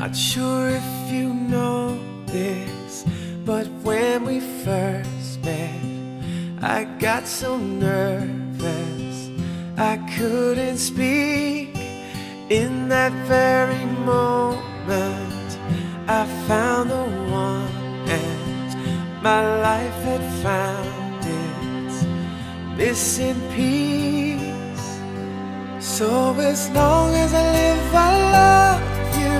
Not sure if you know this, but when we first met, I got so nervous I couldn't speak. In that very moment I found the one, and my life had found its missing piece. So as long as I live, I love you,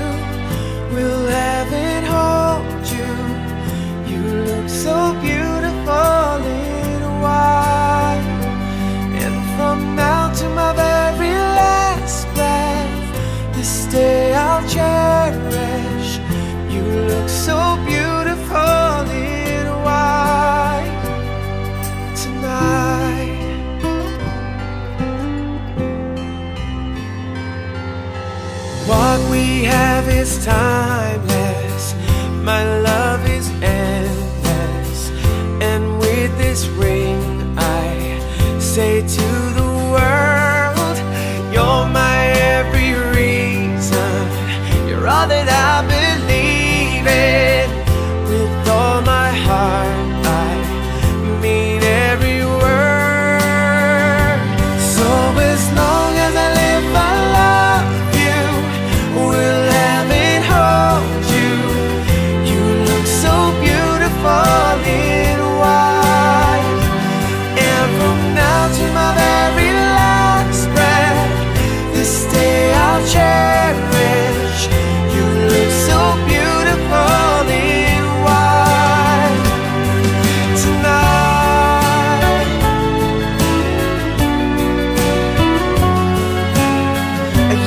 will heaven hold you. You look so beautiful in white, and from now to my very last breath, this day I'll cherish. You look so beautiful in white tonight. What we have is timeless, my love is endless, and with this ring I say to the world, you're my every reason, you're all that I believe in. With all my heart I mean every word. So as long as I live, I love you, will heaven hold you. You look so beautiful in white, and from now to my very last breath, this day I'll cherish. You look so beautiful in white tonight.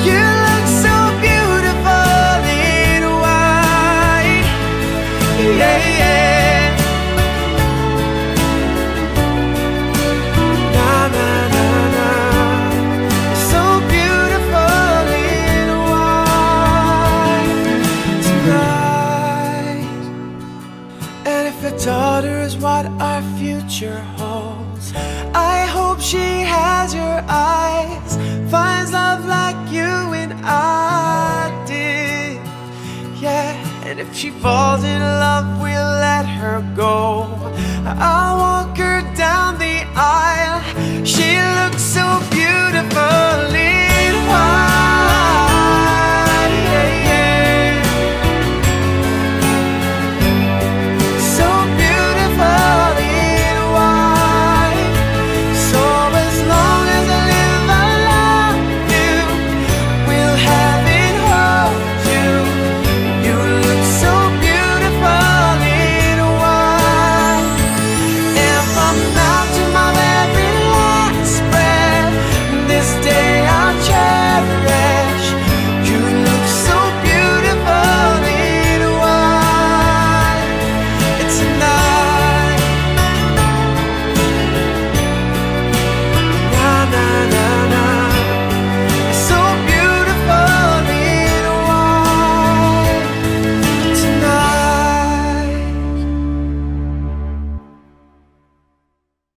You look so beautiful in white, yeah, yeah. Na na na na, so beautiful in white tonight. And if a daughter is what our future holds, I hope she has your eyes, finds love like you and I did, yeah. And if she falls in love, we'll let her go. I'll walk her down the aisle. She looks so beautiful